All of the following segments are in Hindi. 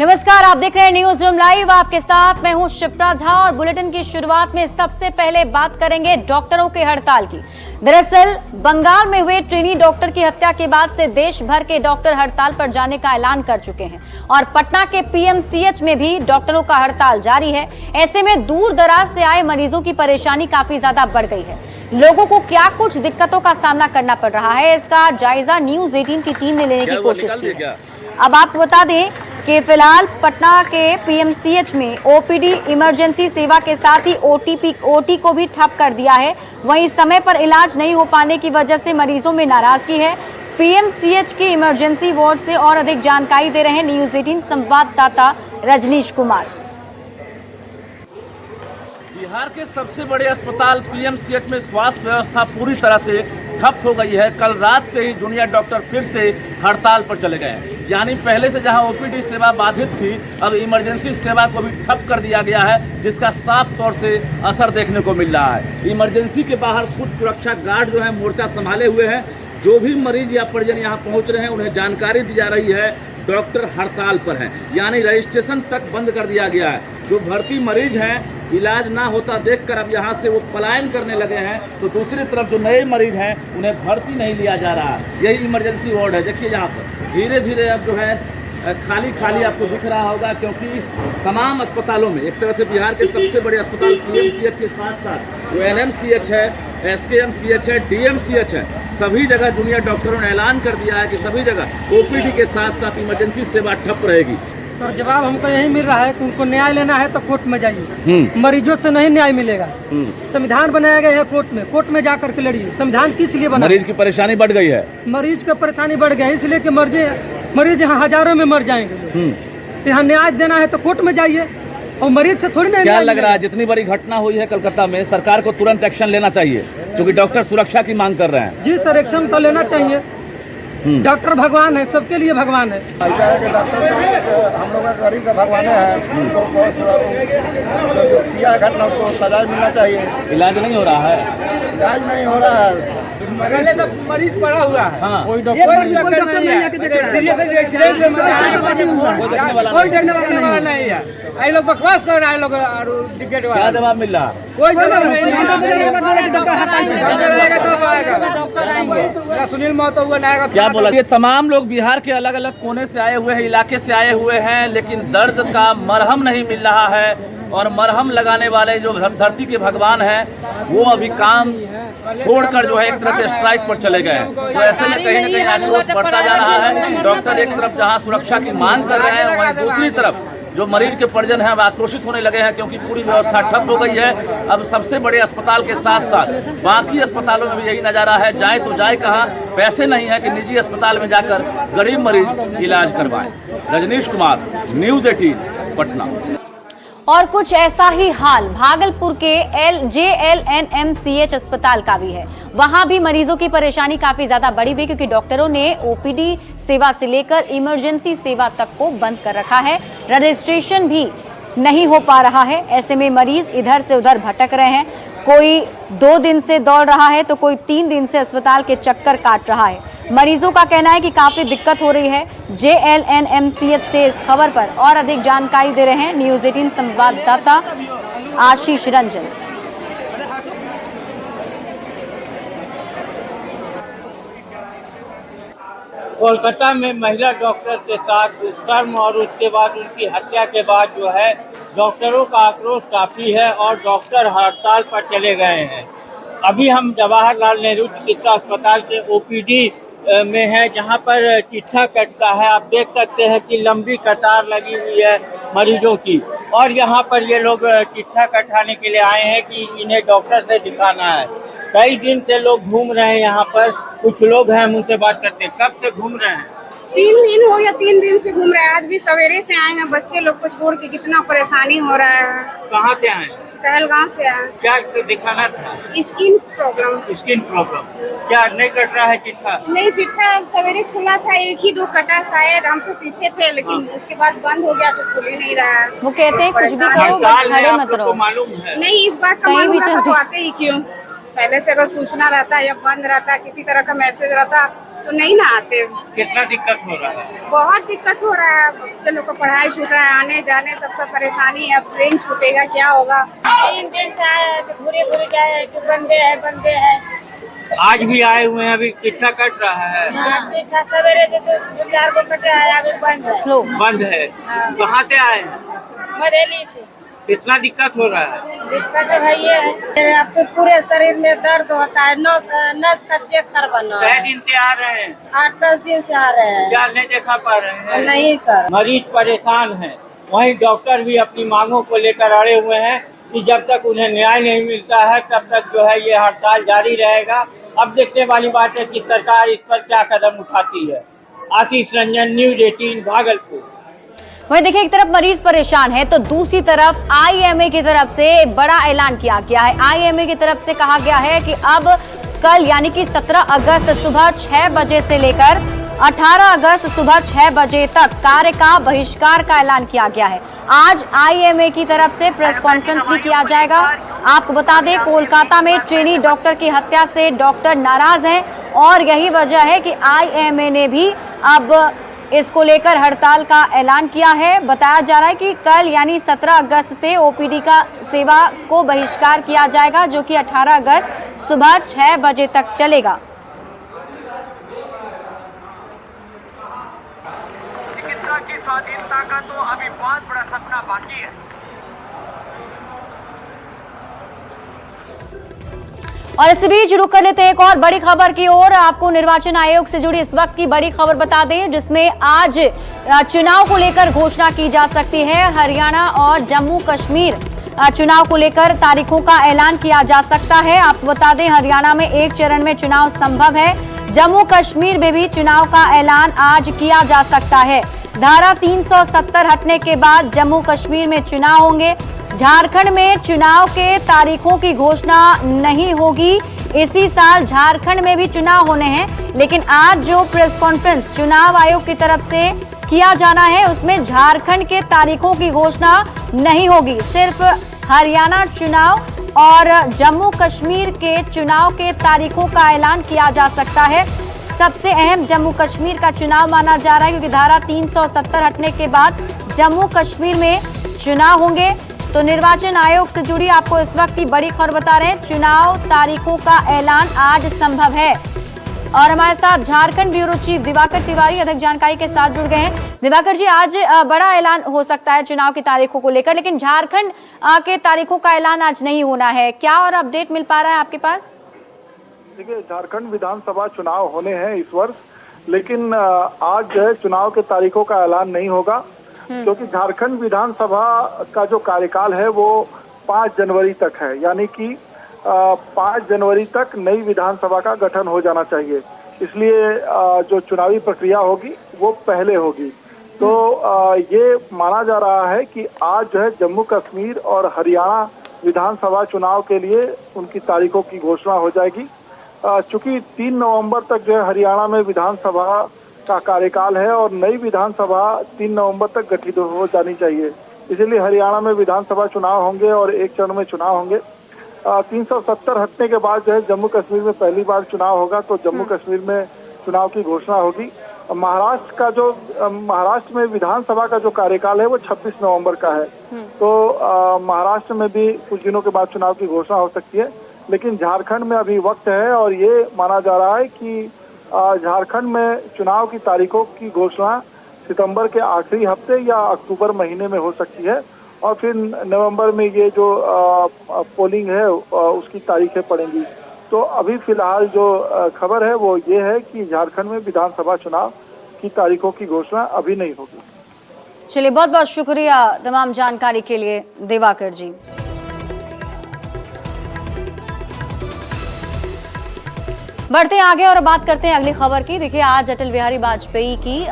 नमस्कार, आप देख रहे हैं न्यूज रूम लाइव। आपके साथ मैं हूं शिप्रा झा और बुलेटिन की शुरुआत में सबसे पहले बात करेंगे डॉक्टरों की हड़ताल की। दरअसल बंगाल में हुए ट्रेनी डॉक्टर की हत्या के बाद से देश भर के डॉक्टर हड़ताल पर जाने का ऐलान कर चुके हैं और पटना के पीएमसीएच में भी डॉक्टरों का हड़ताल जारी है। ऐसे में दूर दराज से आए मरीजों की परेशानी काफी ज्यादा बढ़ गई है। लोगों को क्या कुछ दिक्कतों का सामना करना पड़ रहा है, इसका जायजा न्यूज 18 की टीम ने लेने की कोशिश की है। अब आपको बता दें कि फिलहाल पटना के पीएमसीएच में ओपीडी इमरजेंसी सेवा के साथ ही ओटी को भी ठप कर दिया है। वहीं समय पर इलाज नहीं हो पाने की वजह से मरीजों में नाराजगी है। पीएमसीएच के इमरजेंसी वार्ड से और अधिक जानकारी दे रहे हैं न्यूज 18 संवाददाता रजनीश कुमार। बिहार के सबसे बड़े अस्पताल पीएमसीएच में स्वास्थ्य व्यवस्था पूरी तरह से ठप हो गई है। कल रात से ही जूनियर डॉक्टर फिर से हड़ताल पर चले गए हैं। यानी पहले से जहां ओपीडी सेवा बाधित थी, अब इमरजेंसी सेवा को भी ठप कर दिया गया है, जिसका साफ तौर से असर देखने को मिल रहा है। इमरजेंसी के बाहर खुद सुरक्षा गार्ड जो है मोर्चा संभाले हुए हैं। जो भी मरीज या परिजन यहाँ पहुँच रहे हैं उन्हें जानकारी दी जा रही है डॉक्टर हड़ताल पर हैं, यानी रजिस्ट्रेशन तक बंद कर दिया गया है। जो भर्ती मरीज हैं, इलाज ना होता देखकर अब यहाँ से वो पलायन करने लगे हैं, तो दूसरी तरफ जो नए मरीज हैं उन्हें भर्ती नहीं लिया जा रहा है। यही इमरजेंसी वार्ड है। देखिए यहाँ पर धीरे धीरे अब जो है खाली आपको दिख रहा होगा, क्योंकि तमाम अस्पतालों में एक तरह से बिहार के सबसे बड़े अस्पताल पीएमसीएच के साथ साथ जो एनएमसीएच है, एसकेएमसीएच है, डीएमसीएच है, सभी जगह जूनियर डॉक्टरों ने ऐलान कर दिया है कि सभी जगह ओपीडी के साथ साथ इमरजेंसी सेवा ठप रहेगी। सर, जवाब हमको यही मिल रहा है कि उनको न्याय लेना है तो कोर्ट में जाइए। मरीजों से नहीं न्याय मिलेगा। संविधान बनाया गया है कोर्ट में जाकर के लड़िए। संविधान किस लिए बना? मरीज की परेशानी बढ़ गई है। मरीज की परेशानी बढ़ गई है इसलिए कि मरीज यहाँ हजारों में मर जाएंगे। यहाँ न्याय देना है तो कोर्ट में जाइए और मरीज से थोड़ी नहीं। क्या लग रहा है जितनी बड़ी घटना हुई है कलकत्ता में, सरकार को तुरंत एक्शन लेना चाहिए, क्योंकि डॉक्टर सुरक्षा की मांग कर रहे हैं। जी सर, एक्शन तो लेना चाहिए। डॉक्टर भगवान है, सबके लिए भगवान है। डॉक्टर हम लोग का गरीब का भगवान है। जो किया घटना उसको सजा मिलना चाहिए। इलाज नहीं हो रहा है। इलाज नहीं हो रहा है। पहले तो मरीज पड़ा हुआ है। हाँ। कोई डॉक्टर नहीं आके देख रहा है। कोई देखने वाला नहीं है। ये लोग बकवास कर रहा है। लोग टिकट क्या जवाब मिल रहा? कोई सुनील महतो हुआ नायक क्या बोला? ये तमाम लोग बिहार के अलग अलग कोने से आए हुए हैं, इलाके से आए हुए हैं, लेकिन दर्द का मरहम नहीं मिल रहा है। और मरहम लगाने वाले जो धरती के भगवान हैं वो अभी काम छोड़कर जो है एक तरह से स्ट्राइक पर चले गए हैं। तो ऐसे में कहीं ना कहीं आक्रोश बढ़ता जा रहा है। डॉक्टर एक तरफ जहां सुरक्षा की मांग कर रहे हैं, वहीं दूसरी तरफ जो मरीज के परिजन हैं वो आक्रोशित होने लगे हैं, क्योंकि पूरी व्यवस्था ठप हो गई है। अब सबसे बड़े अस्पताल के साथ साथ बाकी अस्पतालों में भी यही नजारा है। जाए तो जाए कहाँ, पैसे नहीं है कि निजी अस्पताल में जाकर गरीब मरीज इलाज करवाएं। रजनीश कुमार, न्यूज 18 पटना। और कुछ ऐसा ही हाल भागलपुर के JLNMCH अस्पताल का भी है। वहां भी मरीजों की परेशानी काफी ज्यादा बढ़ी हुई, क्योंकि डॉक्टरों ने ओपीडी सेवा से लेकर इमरजेंसी सेवा तक को बंद कर रखा है। रजिस्ट्रेशन भी नहीं हो पा रहा है। ऐसे में मरीज इधर से उधर भटक रहे हैं। कोई 2 दिन से दौड़ रहा है तो कोई 3 दिन से अस्पताल के चक्कर काट रहा है। मरीजों का कहना है कि काफी दिक्कत हो रही है। JLNMCH से इस खबर पर और अधिक जानकारी दे रहे हैं न्यूज 18 संवाददाता आशीष रंजन। कोलकाता में महिला डॉक्टर के साथ दुष्कर्म और उसके बाद उनकी हत्या के बाद जो है डॉक्टरों का आक्रोश काफ़ी है और डॉक्टर हड़ताल पर चले गए हैं। अभी हम जवाहरलाल नेहरू चिकित्सा अस्पताल के ओपीडी में है, जहां पर चिट्ठा कटता है। आप देख सकते हैं कि लंबी कतार लगी हुई है मरीजों की, और यहां पर ये लोग चिट्ठा कटाने के लिए आए हैं कि इन्हें डॉक्टर से दिखाना है। कई दिन से लोग घूम रहे हैं यहाँ पर। कुछ लोग हैं, हम उनसे बात करते हैं। कब से घूम रहे हैं? 3 दिन हो गया, 3 दिन से घूम रहे हैं। आज भी सवेरे से आए हैं। बच्चे लोग को छोड़ के कितना परेशानी हो रहा है। कहाँ से आए? कहलगांव से आए। क्या दिखाना था? Skin problem. Skin problem. क्या नहीं कट रहा है चिट्ठा? नहीं, चिट्ठा सवेरे खुला था, 1 ही 2 कटा शायद। हम तो पीछे थे, लेकिन उसके बाद बंद हो गया तो खुल ही नहीं रहा है। वो कहते हैं कुछ भी करो बस खड़े मत रहो। मालूम है? नहीं, इस बात का मालूम रहता तो आते ही क्यों? पहले से अगर सूचना रहता या बंद रहता, किसी तरह का मैसेज रहता तो नहीं ना आते। कितना दिक्कत हो रहा है? बहुत दिक्कत हो रहा है, बच्चे लोग का पढ़ाई छूट रहा है, आने जाने सबका परेशानी है। अब ट्रेन छूटेगा क्या होगा? 3 दिन से आया है तो घूरे जाए कि बंदे है। आज भी आए हुए हैं, अभी कितना कट रहा है? कितना सवेरे दो 4 को कट रहा है, अभी बंद है। स्लो बंद है। कहाँ से आए हैं? मधेली से। कितना दिक्कत हो रहा है? दिक्कत तो है ही है, फिर आपके पूरे शरीर में दर्द होता है। नस का चेक करवाना कई है। दिन से आ रहे हैं? 8-10 दिन से आ रहे हैं। क्या नहीं देखा पा रहे हैं? नहीं सर। मरीज परेशान है, वहीं डॉक्टर भी अपनी मांगों को लेकर अड़े हुए हैं कि जब तक उन्हें न्याय नहीं मिलता है तब तक जो है ये हड़ताल जारी रहेगा। अब देखने वाली बात है कि सरकार इस पर क्या कदम उठाती है। आशीष रंजन, न्यूज 18 भागलपुर। वहीं देखिए, एक तरफ मरीज परेशान है तो दूसरी तरफ आईएमए की तरफ से बड़ा ऐलान किया गया है। आईएमए की तरफ से कहा गया है कि अब कल यानी कि 17 अगस्त सुबह 6 बजे से लेकर 18 अगस्त सुबह 6 बजे तक कार्य का बहिष्कार का ऐलान किया गया है। आज आईएमए की तरफ से प्रेस कॉन्फ्रेंस भी किया जाएगा। आपको बता दें, कोलकाता में ट्रेनी डॉक्टर की हत्या से डॉक्टर नाराज हैं और यही वजह है कि आईएमए ने भी अब इसको लेकर हड़ताल का ऐलान किया है। बताया जा रहा है कि कल यानी 17 अगस्त से ओपीडी का सेवा को बहिष्कार किया जाएगा, जो कि 18 अगस्त सुबह 6 बजे तक चलेगा। चिकित्सा की स्वाधीनता का तो अभी बहुत बड़ा सपना बाकी है। और इस बीच रुक कर लेते हैं एक और बड़ी खबर की ओर। आपको निर्वाचन आयोग से जुड़ी इस वक्त की बड़ी खबर बता दें, जिसमें आज चुनाव को लेकर घोषणा की जा सकती है। हरियाणा और जम्मू कश्मीर चुनाव को लेकर तारीखों का ऐलान किया जा सकता है। आपको बता दें, हरियाणा में 1 चरण में चुनाव संभव है। जम्मू कश्मीर में भी चुनाव का ऐलान आज किया जा सकता है। धारा 370 हटने के बाद जम्मू कश्मीर में चुनाव होंगे। झारखंड में चुनाव के तारीखों की घोषणा नहीं होगी। इसी साल झारखंड में भी चुनाव होने हैं, लेकिन आज जो प्रेस कॉन्फ्रेंस चुनाव आयोग की तरफ से किया जाना है उसमें झारखंड के तारीखों की घोषणा नहीं होगी। सिर्फ हरियाणा चुनाव और जम्मू कश्मीर के चुनाव के तारीखों का ऐलान किया जा सकता है। सबसे अहम जम्मू कश्मीर का चुनाव माना जा रहा है, क्योंकि धारा 370 हटने के बाद जम्मू कश्मीर में चुनाव होंगे। तो निर्वाचन आयोग से जुड़ी आपको इस वक्त की बड़ी खबर बता रहे हैं, चुनाव तारीखों का ऐलान आज संभव है। और हमारे साथ झारखंड ब्यूरो चीफ दिवाकर तिवारी अधिक जानकारी के साथ जुड़ गए हैं। दिवाकर जी, आज बड़ा ऐलान हो सकता है चुनाव की तारीखों को लेकर, लेकिन झारखंड के तारीखों का ऐलान आज नहीं होना है। क्या और अपडेट मिल पा रहा है आपके पास? देखिए, झारखंड विधानसभा चुनाव होने हैं इस वर्ष, लेकिन आज जो है चुनाव के तारीखों का ऐलान नहीं होगा, क्योंकि झारखंड विधानसभा का जो कार्यकाल है वो 5 जनवरी तक है। यानी कि 5 जनवरी तक नई विधानसभा का गठन हो जाना चाहिए। इसलिए जो चुनावी प्रक्रिया होगी वो पहले होगी। तो ये माना जा रहा है कि आज जो है जम्मू कश्मीर और हरियाणा विधानसभा चुनाव के लिए उनकी तारीखों की घोषणा हो जाएगी। चूंकि 3 नवंबर तक जो है हरियाणा में विधानसभा का कार्यकाल है और नई विधानसभा 3 नवंबर तक गठित हो जानी चाहिए, इसलिए हरियाणा में विधानसभा चुनाव होंगे और 1 चरण में चुनाव होंगे। 370 हटने के बाद जो है जम्मू कश्मीर में पहली बार चुनाव होगा, तो जम्मू कश्मीर में चुनाव की घोषणा होगी। महाराष्ट्र में विधानसभा का जो कार्यकाल है वो 26 नवंबर का है, तो महाराष्ट्र में भी कुछ दिनों के बाद चुनाव की घोषणा हो सकती है। लेकिन झारखंड में अभी वक्त है और ये माना जा रहा है कि झारखंड में चुनाव की तारीखों की घोषणा सितंबर के आखिरी हफ्ते या अक्टूबर महीने में हो सकती है, और फिर नवंबर में ये जो पोलिंग है उसकी तारीखें पड़ेंगी। तो अभी फिलहाल जो खबर है वो ये है कि झारखंड में विधानसभा चुनाव की तारीखों की घोषणा अभी नहीं होगी। चलिए, बहुत बहुत शुक्रिया तमाम जानकारी के लिए दिवाकर जी। बढ़ते हैं आगे और बात करते हैं अगली खबर की। देखिए, आज अटल बिहारी वाजपेयी की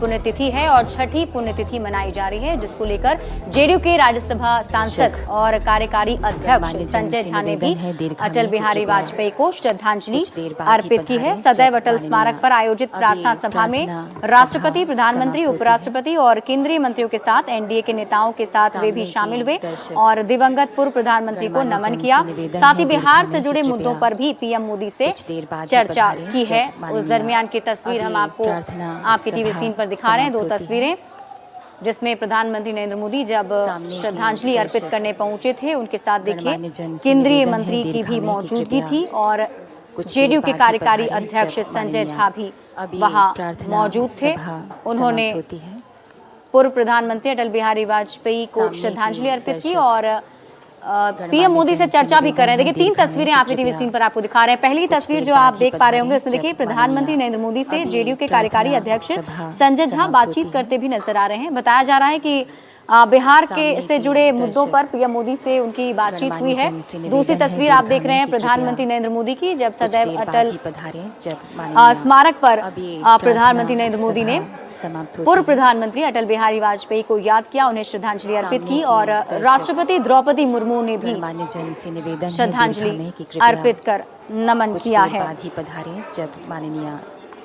पुण्यतिथि है और छठी पुण्यतिथि मनाई जा रही है, जिसको लेकर जेडीयू के राज्यसभा सांसद और कार्यकारी अध्यक्ष संजय झा ने भी अटल बिहारी वाजपेयी को श्रद्धांजलि अर्पित की है। सदैव अटल स्मारक पर आयोजित प्रार्थना सभा में राष्ट्रपति, प्रधानमंत्री, उपराष्ट्रपति और केंद्रीय मंत्रियों के साथ एनडीए के नेताओं के साथ वे भी शामिल हुए और दिवंगत पूर्व प्रधानमंत्री को नमन किया। साथ ही बिहार से जुड़े मुद्दों पर भी पीएम मोदी से चर्चा की है। उस दरमियान की तस्वीर हम आपको आपकी टीवी स्क्रीन पर दिखा रहे हैं। 2 तस्वीरें जिसमें प्रधानमंत्री नरेंद्र मोदी जब श्रद्धांजलि अर्पित करने पहुंचे थे, उनके साथ देखिए केंद्रीय मंत्री की भी मौजूदगी थी और जेडीयू के कार्यकारी अध्यक्ष संजय झा भी वहां मौजूद थे। उन्होंने पूर्व प्रधानमंत्री अटल बिहारी वाजपेयी को श्रद्धांजलि अर्पित की और पीएम मोदी से चर्चा भी कर रहे हैं। देखिए 3 तस्वीरें आपकी टीवी स्क्रीन पर आपको दिखा रहे हैं। पहली तस्वीर जो आप देख पा रहे होंगे उसमें देखिए प्रधानमंत्री नरेंद्र मोदी से जेडीयू के कार्यकारी अध्यक्ष संजय झा बातचीत करते भी नजर आ रहे हैं। बताया जा रहा है कि बिहार के से जुड़े मुद्दों पर पीएम मोदी से उनकी बातचीत हुई है। दूसरी तस्वीर आप देख रहे हैं प्रधानमंत्री नरेंद्र मोदी की, जब सदैव अटल स्मारक पर प्रधानमंत्री नरेंद्र मोदी ने पूर्व प्रधानमंत्री अटल बिहारी वाजपेयी को याद किया, उन्हें श्रद्धांजलि अर्पित की और राष्ट्रपति द्रौपदी मुर्मू ने भी श्रद्धांजलि अर्पित कर नमन किया है। जब माननीय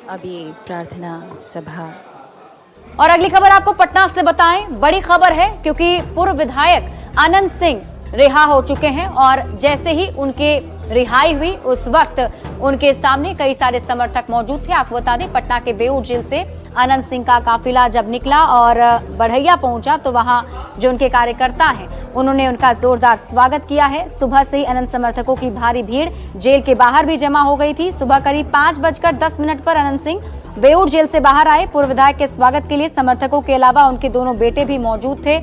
अभी प्रार्थना सभा। और अगली खबर आपको पटना से बताएं, बड़ी खबर है क्योंकि पूर्व विधायक अनंत सिंह रिहा हो चुके हैं और जैसे ही उनके रिहाई हुई उस वक्त उनके सामने कई सारे समर्थक मौजूद थे। आपको बता दें पटना के बेऊर जेल से अनंत सिंह का काफिला जब निकला और बढ़ैया पहुंचा तो वहां जो उनके कार्यकर्ता हैं उन्होंने उनका जोरदार स्वागत किया है। सुबह से ही अनंत समर्थकों की भारी भीड़ जेल के बाहर भी जमा हो गई थी। सुबह करीब 5:10 पर अनंत सिंह बेऊर जेल से बाहर आए। पूर्व विधायक के स्वागत के लिए समर्थकों के अलावा उनके दोनों बेटे भी मौजूद थे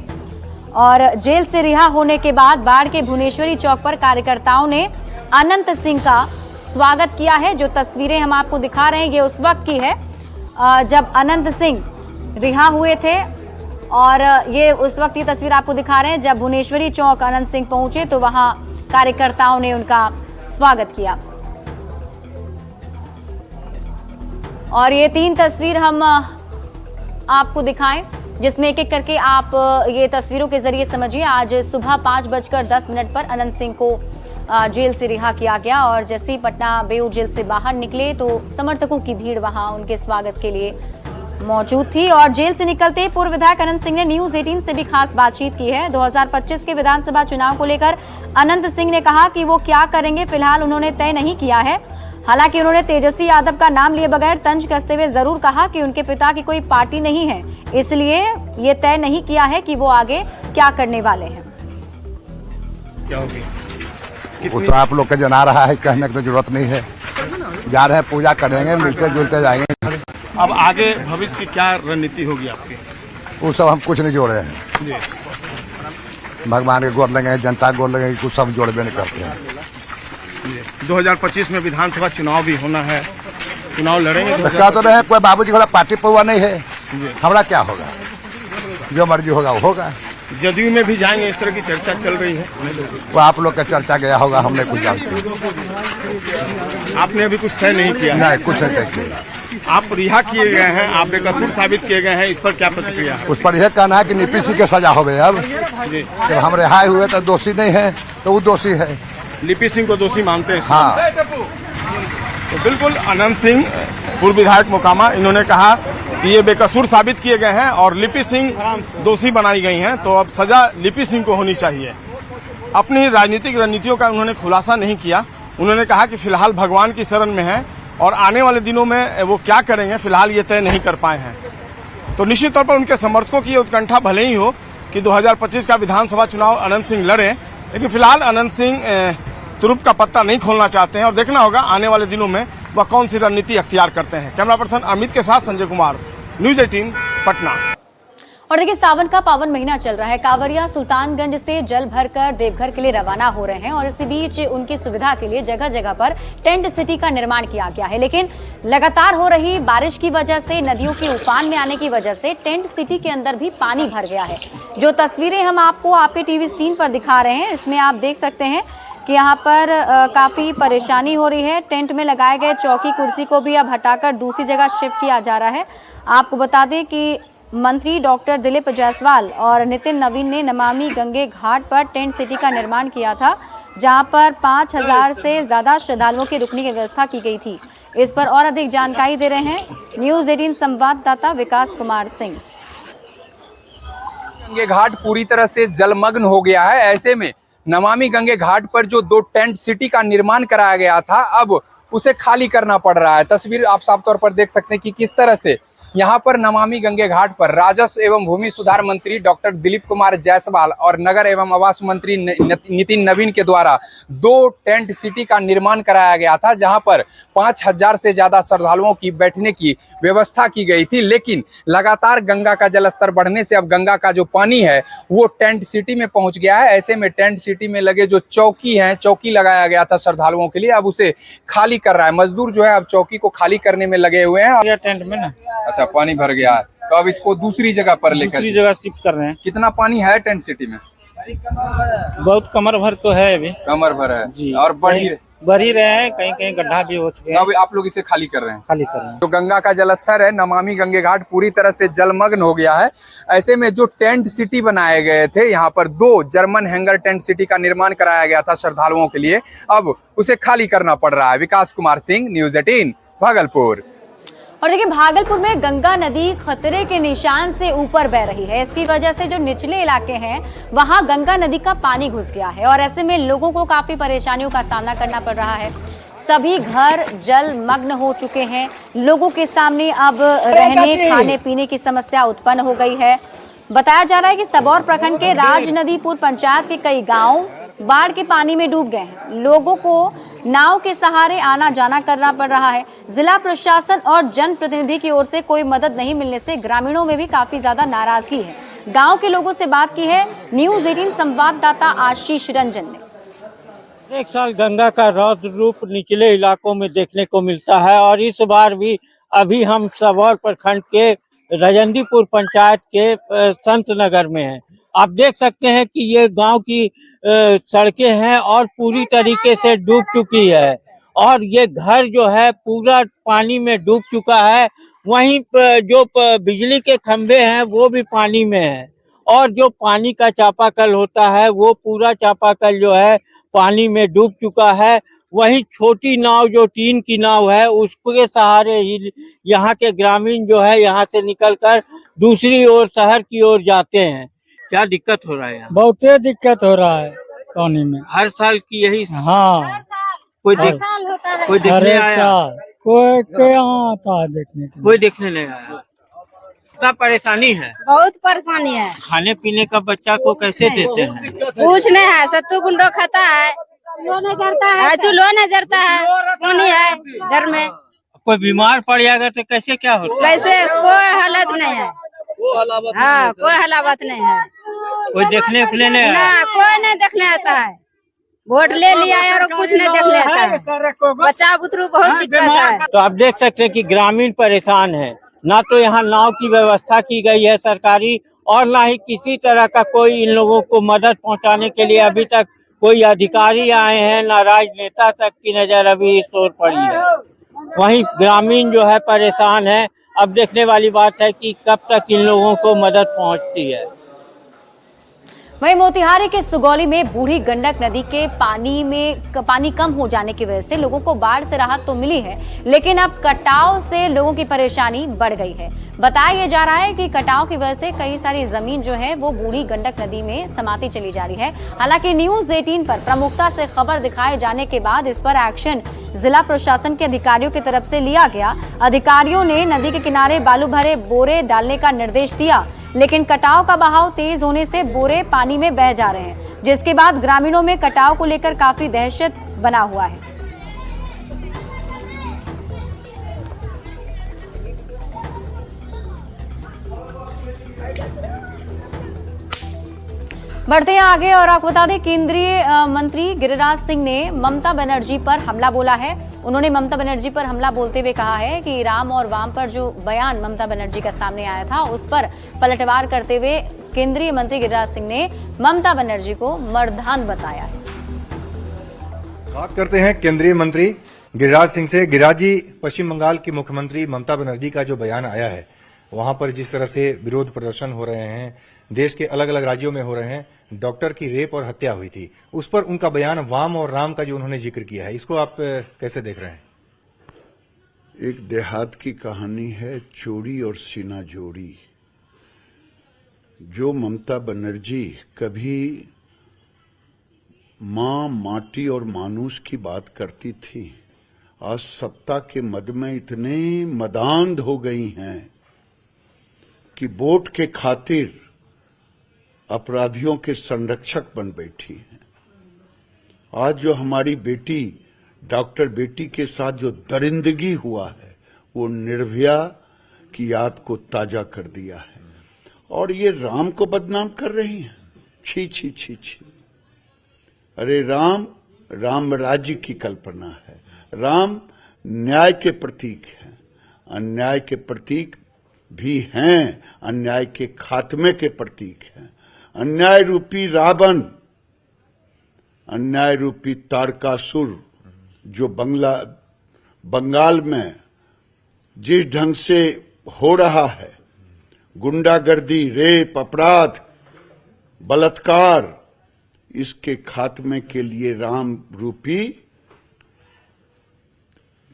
और जेल से रिहा होने के बाद बाढ़ के भुवनेश्वरी चौक पर कार्यकर्ताओं ने अनंत सिंह का स्वागत किया है। जो तस्वीरें हम आपको दिखा रहे हैं ये उस वक्त की है जब अनंत सिंह रिहा हुए थे और ये उस वक्त की तस्वीर आपको दिखा रहे हैं जब भुवनेश्वरी चौक अनंत सिंह पहुंचे तो वहां कार्यकर्ताओं ने उनका स्वागत किया। और ये 3 तस्वीर हम आपको दिखाएं जिसमें एक एक करके आप ये तस्वीरों के जरिए समझिए। आज सुबह 5:10 पर अनंत सिंह को जेल से रिहा किया गया और जैसे ही पटना बेऊर जेल से बाहर निकले तो समर्थकों की भीड़ वहां उनके स्वागत के लिए मौजूद थी। और जेल से निकलते पूर्व विधायक अनंत सिंह ने न्यूज 18 से भी खास बातचीत की है। 2025 के विधानसभा चुनाव को लेकर अनंत सिंह ने कहा कि वो क्या करेंगे फिलहाल उन्होंने तय नहीं किया है। हालांकि उन्होंने तेजस्वी यादव का नाम लिए बगैर तंज कसते हुए जरूर कहा कि उनके पिता की कोई पार्टी नहीं है, इसलिए ये तय नहीं किया है कि वो आगे क्या करने वाले हैं। क्या होगी वो तो आप लोग का जना रहा है, कहने की तो जरूरत नहीं है। जा रहे हैं पूजा करेंगे, मिलते जुलते जाएंगे। अब आगे भविष्य की क्या रणनीति होगी आपकी? वो सब हम कुछ नहीं जोड़े हैं। भगवान के गोर लगे, जनता गोर लगे, कुछ सब जोड़बे नहीं करते हैं। 2025 में विधानसभा चुनाव भी होना है, चुनाव लड़ेंगे? तो क्या तो रहे, कोई बाबूजी वाला पार्टी पवा नहीं है, हमारा क्या होगा, जो मर्जी होगा वो होगा। जदयू में भी जाएंगे, इस तरह की चर्चा चल रही है। वो आप लोग का चर्चा गया होगा, हमने कुछ जानते। आपने अभी कुछ तय नहीं किया? नहीं, कुछ नहीं तय किया। आप रिहा किए गए हैं, आप बेकसूर साबित किए गए हैं, इस पर क्या प्रतिक्रिया? उस पर यह कहना है कि नीपी सिंह की सजा हो गई। अब जब हम रिहाई हुए तो दोषी नहीं है तो वो दोषी है। लिपि सिंह को दोषी मानते हैं? हाँ। तो बिल्कुल अनंत सिंह पूर्व विधायक मोकामा, इन्होंने कहा कि ये बेकसूर साबित किए गए हैं और लिपि सिंह दोषी बनाई गई हैं, तो अब सजा लिपि सिंह को होनी चाहिए। अपनी राजनीतिक रणनीतियों का उन्होंने खुलासा नहीं किया। उन्होंने कहा कि फिलहाल भगवान की शरण में है और आने वाले दिनों में वो क्या करेंगे फिलहाल ये तय नहीं कर पाए हैं। तो निश्चित तौर पर उनके समर्थकों की उत्कंठा भले ही हो कि 2025 का विधानसभा चुनाव अनंत सिंह लड़े, लेकिन फिलहाल अनंत सिंह तुरुप का पत्ता नहीं खोलना चाहते हैं और देखना होगा आने वाले दिनों में वह कौन सी रणनीति अख्तियार करते हैं। कैमरा पर्सन अमित के साथ संजय कुमार, न्यूज 18 पटना। और देखिए सावन का पावन महीना चल रहा है। कांवरिया सुल्तानगंज से जल भरकर देवघर के लिए रवाना हो रहे हैं और इसी बीच उनकी सुविधा के लिए जगह जगह पर टेंट सिटी का निर्माण किया गया है। लेकिन लगातार हो रही बारिश की वजह से, नदियों के उफान में आने की वजह से टेंट सिटी के अंदर भी पानी भर गया है। जो तस्वीरें हम आपको आपके टीवी स्क्रीन पर दिखा रहे हैं, इसमें आप देख सकते हैं कि यहाँ पर काफी परेशानी हो रही है। टेंट में लगाए गए चौकी कुर्सी को भी अब हटाकर दूसरी जगह शिफ्ट किया जा रहा है। आपको बता दें कि मंत्री डॉक्टर दिलीप जायसवाल और नितिन नवीन ने नमामि गंगे घाट पर टेंट सिटी का निर्माण किया था, जहां पर 5000 से ज्यादा श्रद्धालुओं की रुकने की व्यवस्था की गई थी। इस पर और अधिक जानकारी दे रहे हैं न्यूज 18 संवाददाता विकास कुमार सिंह। गंगे घाट पूरी तरह से जलमग्न हो गया है। ऐसे में नमामि गंगे घाट पर जो 2 टेंट सिटी का निर्माण कराया गया था, अब उसे खाली करना पड़ रहा है। तस्वीर आप साफ तौर पर देख सकते हैं कि किस तरह से यहाँ पर नमामि गंगे घाट पर राजस्व एवं भूमि सुधार मंत्री डॉक्टर दिलीप कुमार जायसवाल और नगर एवं आवास मंत्री नितिन नवीन के द्वारा 2 टेंट सिटी का निर्माण कराया गया था, जहां पर 5000 से ज्यादा श्रद्धालुओं की बैठने की व्यवस्था की गई थी। लेकिन लगातार गंगा का जलस्तर बढ़ने से अब गंगा का जो पानी है वो टेंट सिटी में पहुंच गया है। ऐसे में टेंट सिटी में लगे जो चौकी हैं, चौकी लगाया गया था श्रद्धालुओं के लिए, अब उसे खाली कर रहा है। मजदूर जो है अब चौकी को खाली करने में लगे हुए हैं। टेंट में ना अच्छा, पानी भर गया है तो अब इसको दूसरी जगह पर लेकर दूसरी जगह शिफ्ट कर रहे हैं। कितना पानी है टेंट सिटी में? बहुत कमर भर तो है अभी, कमर भर है जी, और बढ़ ही रहे हैं, कहीं कहीं गड्ढा भी हो चुके हैं। अब आप लोग इसे खाली कर रहे हैं? खाली कर रहे हैं। तो गंगा का जलस्तर है नमामि गंगे घाट पूरी तरह से जलमग्न हो गया है। ऐसे में जो टेंट सिटी बनाए गए थे, यहाँ पर 2 जर्मन हैंगर टेंट सिटी का निर्माण कराया गया था श्रद्धालुओं के लिए, अब उसे खाली करना पड़ रहा है। विकास कुमार सिंह, न्यूज़ 18 भागलपुर। और देखिए, भागलपुर में गंगा नदी खतरे के निशान से ऊपर बह रही है। इसकी वजह से जो निचले इलाके हैं वहां गंगा नदी का पानी घुस गया है और ऐसे में लोगों को काफी परेशानियों का सामना करना पड़ रहा है। सभी घर जलमग्न हो चुके हैं। लोगों के सामने अब रहने खाने पीने की समस्या उत्पन्न हो गई है। बताया जा रहा है कि सबौर प्रखंड के राजनदीपुर पंचायत के कई गांव बाढ़ के पानी में डूब गए हैं। लोगों को नाव के सहारे आना जाना करना पड़ रहा है। जिला प्रशासन और जनप्रतिनिधि की ओर से कोई मदद नहीं मिलने से ग्रामीणों में भी काफी ज्यादा नाराजगी है। गांव के लोगों से बात की है न्यूज़ 18 संवाददाता आशीष रंजन ने। एक साल गंगा का रौद्र रूप निचले इलाकों में देखने को मिलता है और इस बार भी अभी हम सबौर प्रखंड के राजनदीपुर पंचायत के संत नगर में हैं। आप देख सकते हैं कि ये गांव की सड़कें हैं और पूरी तरीके से डूब चुकी है और ये घर जो है पूरा पानी में डूब चुका है। वहीं जो बिजली के खंभे हैं वो भी पानी में है और जो पानी का चापाकल होता है वो पूरा चापाकल जो है पानी में डूब चुका है। वहीं छोटी नाव जो टीन की नाव है उसके सहारे ही यहाँ के ग्रामीण जो है यहाँ से निकलकर दूसरी ओर शहर की ओर जाते हैं। क्या दिक्कत हो रहा है? बहुत दिक्कत हो रहा है पानी में। हर साल की यही? हाँ, कोई देखने आया? कोई यहाँ आता है देखने के लिए? कोई देखने नहीं आया। क्या परेशानी है? बहुत परेशानी है। खाने पीने का बच्चा को कैसे देते हैं? कुछ नहीं है, सत्तू गुंडो खाता है, चूल्हो नहीं जरता है, पानी है घर में। कोई बीमार पड़ जाएगा तो कैसे क्या होता है? कैसे? कोई हालत नहीं है। हाँ, कोई हलावत नहीं है। कोई देखने उखने नहीं आया? ना, कोई नहीं देखने आता है। वोट ले लिया है और कुछ नहीं देखने आता है। बच्चा बुतरू बहुत दिक्कत है। तो आप देख सकते हैं कि ग्रामीण परेशान है। ना तो यहाँ नाव की व्यवस्था की गई है सरकारी और ना ही किसी तरह का कोई इन लोगों को मदद पहुँचाने के लिए अभी तक कोई अधिकारी आए हैं, ना राजनेता तक की नजर अभी इस ओर पड़ी है। वहीं ग्रामीण जो है परेशान है। अब देखने वाली बात है कि कब तक इन लोगों को मदद पहुंचती है। वहीं मोतिहारी के सुगौली में बूढ़ी गंडक नदी के पानी कम हो जाने की वजह से लोगों को बाढ़ से राहत तो मिली है, लेकिन अब कटाव से लोगों की परेशानी बढ़ गई है। बताया जा रहा है कि कटाव की वजह से कई सारी जमीन जो है वो बूढ़ी गंडक नदी में समाती चली जा रही है। हालांकि न्यूज़ 18 पर प्रमुखता से खबर दिखाए जाने के बाद इस पर एक्शन जिला प्रशासन के अधिकारियों की तरफ से लिया गया। अधिकारियों ने नदी के किनारे बालू भरे बोरे डालने का निर्देश दिया, लेकिन कटाव का बहाव तेज होने से बोरे पानी में बह जा रहे हैं, जिसके बाद ग्रामीणों में कटाव को लेकर काफी दहशत बना हुआ है। बढ़ते हैं आगे और आपको बता दें केंद्रीय मंत्री गिरिराज सिंह ने ममता बनर्जी पर हमला बोला है। उन्होंने ममता बनर्जी पर हमला बोलते हुए कहा है कि राम और वाम पर जो बयान ममता बनर्जी का सामने आया था उस पर पलटवार करते हुए केंद्रीय मंत्री गिरिराज सिंह ने ममता बनर्जी को मर्दान बताया है। बात करते हैं केंद्रीय मंत्री गिरिराज सिंह से। गिरिराज जी, पश्चिम बंगाल की मुख्यमंत्री ममता बनर्जी का जो बयान आया है, वहां पर जिस तरह से विरोध प्रदर्शन हो रहे हैं, देश के अलग अलग राज्यों में हो रहे हैं, डॉक्टर की रेप और हत्या हुई थी, उस पर उनका बयान वाम और राम का जो उन्होंने जिक्र किया है, इसको आप कैसे देख रहे हैं? एक देहात की कहानी है, चोरी और सीना जोड़ी। जो ममता बनर्जी कभी मां, माटी और मानूस की बात करती थी, आज सत्ता के मद में इतने मदांध हो गई हैं कि वोट के खातिर अपराधियों के संरक्षक बन बैठी हैं। आज जो हमारी बेटी डॉक्टर बेटी के साथ जो दरिंदगी हुआ है वो निर्भया की याद को ताजा कर दिया है। और ये राम को बदनाम कर रही हैं। छी छी छी छी। अरे राम राज्य की कल्पना है। राम न्याय के प्रतीक हैं, अन्याय के प्रतीक भी हैं, अन्याय के खात्मे के प्रतीक हैं। अन्याय रूपी रावण, अन्याय रूपी तारकासुर जो बंगाल में जिस ढंग से हो रहा है, गुंडागर्दी, रेप, अपराध, बलात्कार, इसके खात्मे के लिए राम रूपी,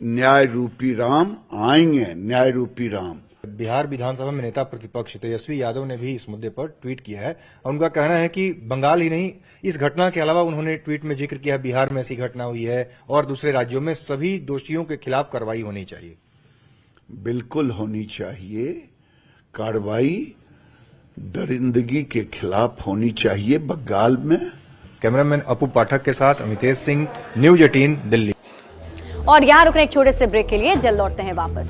न्याय रूपी राम आएंगे। न्याय रूपी राम। बिहार विधानसभा में नेता प्रतिपक्ष तेजस्वी यादव ने भी इस मुद्दे पर ट्वीट किया है और उनका कहना है कि बंगाल ही नहीं, इस घटना के अलावा उन्होंने ट्वीट में जिक्र किया बिहार में ऐसी घटना हुई है और दूसरे राज्यों में सभी दोषियों के खिलाफ कार्रवाई होनी चाहिए। बिल्कुल होनी चाहिए कार्रवाई, दरिंदगी के खिलाफ होनी चाहिए बंगाल में। कैमरामैन अपू पाठक के साथ अमितेश सिंह, न्यूज 18 दिल्ली। और यहाँ रुकने एक छोटे से ब्रेक के लिए, जल्द लौटते हैं वापस।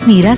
मेरा